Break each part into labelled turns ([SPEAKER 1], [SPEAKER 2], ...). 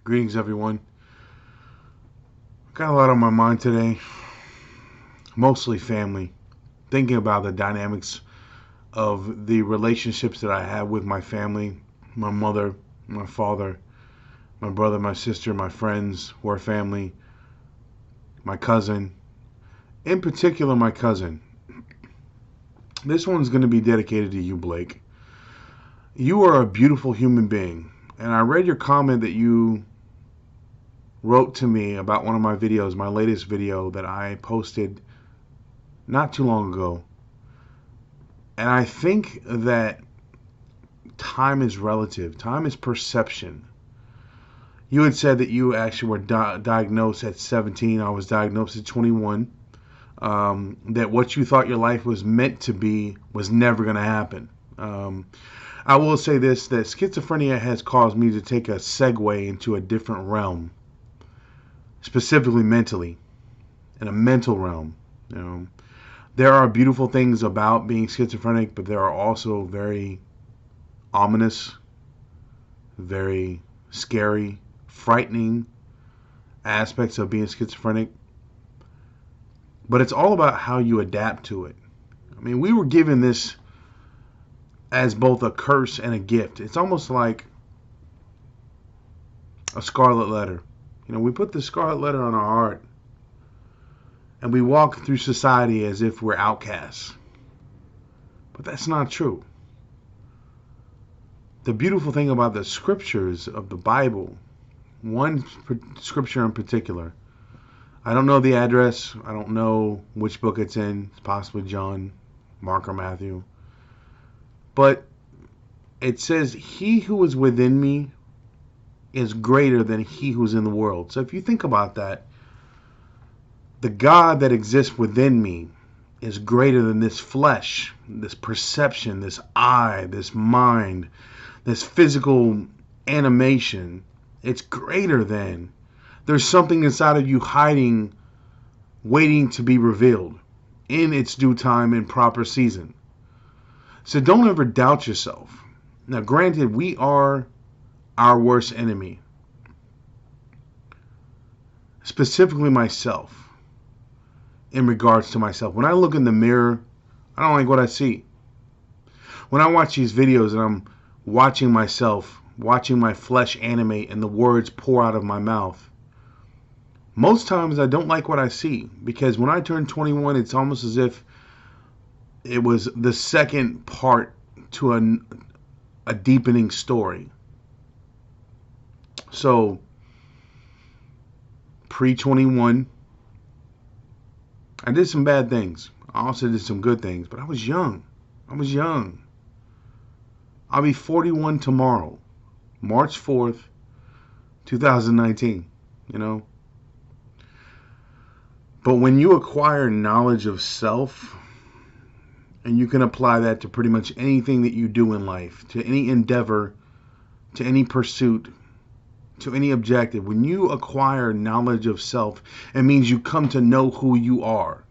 [SPEAKER 1] Greetings, everyone. Got a lot on my mind today, mostly family. Thinking about the dynamics of the relationships that I have with my family, my mother, my father, my brother, my sister, my friends who are family, my cousin, in particular, my cousin. This one's going to be dedicated to you, Blake. You are a beautiful human being, and I read your comment that you wrote to me about one of my videos, my latest video that I posted not too long ago. And I think that time is relative. Time is perception. You had said that you actually were diagnosed at 17. I was diagnosed at 21. That what you thought your life was meant to be was never going to happen. I will say this, that schizophrenia has caused me to take a segue into a different realm, specifically mentally, in a mental realm. There are beautiful things about being schizophrenic, but there are also very ominous, very scary, frightening aspects of being schizophrenic. But it's all about how you adapt to it. I mean, we were given this as both a curse and a gift. It's almost like a scarlet letter. We put the scarlet letter on our heart, and we walk through society as if we're outcasts. But that's not true. The beautiful thing about the scriptures of the Bible, one scripture in particular, I don't know the address, I don't know which book it's in, it's possibly John, Mark, or Matthew, but it says, "He who is within me is greater than he who's in the world." So if you think about that, the God that exists within me is greater than this flesh, this perception, this eye, this mind, this physical animation. It's greater than. There's something inside of you hiding, waiting to be revealed in its due time and proper season. So don't ever doubt yourself. Now, granted, we are our worst enemy. Specifically myself. In regards to myself. When I look in the mirror, I don't like what I see. When I watch these videos and I'm watching myself, watching my flesh animate and the words pour out of my mouth, most times I don't like what I see, because when I turned 21, it's almost as if it was the second part to a deepening story. So, pre-21, I did some bad things. I also did some good things, but I was young. I'll be 41 tomorrow, March 4th, 2019, But when you acquire knowledge of self, and you can apply that to pretty much anything that you do in life, to any endeavor, to any pursuit, to any objective, when you acquire knowledge of self, it means you come to know who you are.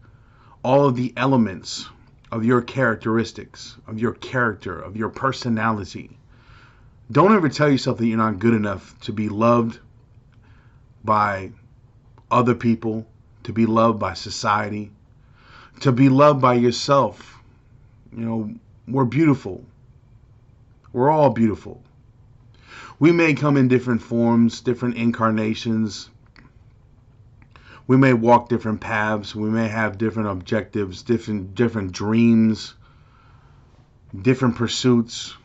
[SPEAKER 1] All of the elements of your characteristics, of your character, of your personality. Don't ever tell yourself that you're not good enough to be loved by other people, to be loved by society, to be loved by yourself. We're beautiful. We're all beautiful. We may come in different forms, different incarnations. We may walk different paths. We may have different objectives, different dreams, different pursuits.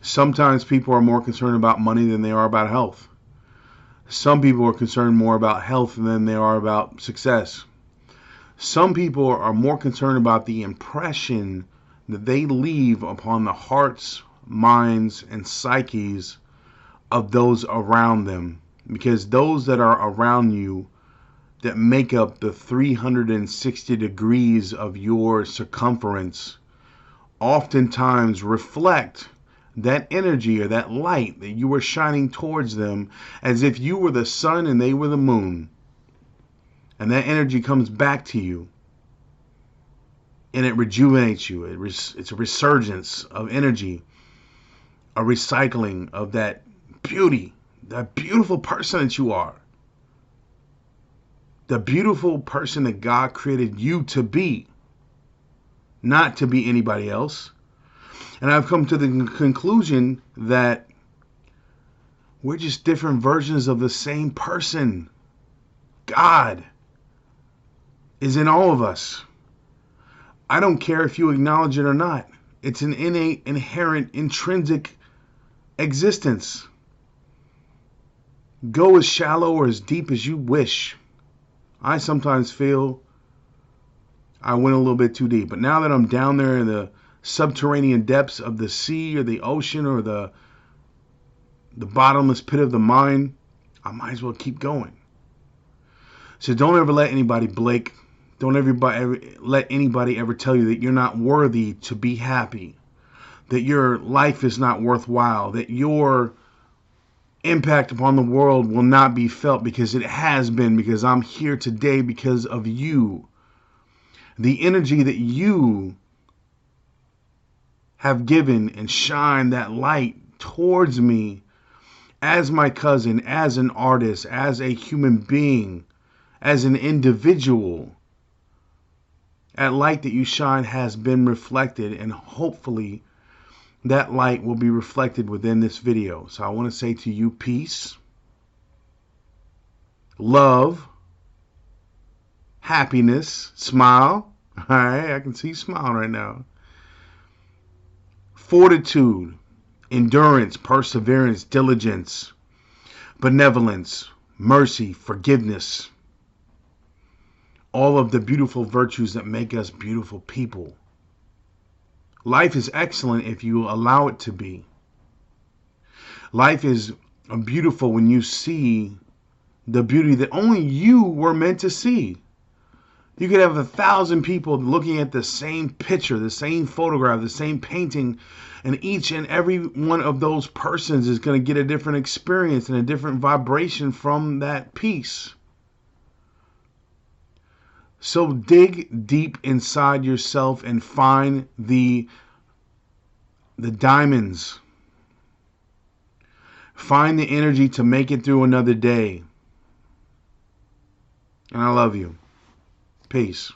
[SPEAKER 1] Sometimes people are more concerned about money than they are about health. Some people are concerned more about health than they are about success. Some people are more concerned about the impression that they leave upon the hearts, minds, and psyches of those around them. Because those that are around you, that make up the 360 degrees of your circumference, oftentimes reflect that energy or that light that you were shining towards them, as if you were the sun and they were the moon. And that energy comes back to you, and it rejuvenates you. It's a resurgence of energy, a recycling of that beauty, that beautiful person that you are, the beautiful person that God created you to be, not to be anybody else. And I've come to the conclusion that we're just different versions of the same person. God is in all of us. I don't care if you acknowledge it or not. It's an innate, inherent, intrinsic existence. Go as shallow or as deep as you wish. I sometimes feel I went a little bit too deep. But now that I'm down there in the subterranean depths of the sea or the ocean or the bottomless pit of the mind, I might as well keep going. So don't ever let anybody, Blake, let anybody ever tell you that you're not worthy to be happy, that your life is not worthwhile, that your impact upon the world will not be felt, because it has been, because I'm here today because of you. The energy that you have given and shined that light towards me as my cousin, as an artist, as a human being, as an individual, that light that you shine has been reflected, and hopefully that light will be reflected within this video. So I want to say to you, peace, love, happiness, smile. All right, I can see you smiling right now. Fortitude, endurance, perseverance, diligence, benevolence, mercy, forgiveness. All of the beautiful virtues that make us beautiful people. Life is excellent if you allow it to be. Life is beautiful when you see the beauty that only you were meant to see. You could have 1,000 people looking at the same picture, the same photograph, the same painting, and each and every one of those persons is going to get a different experience and a different vibration from that piece. So dig deep inside yourself and find the diamonds. Find the energy to make it through another day. And I love you. Peace.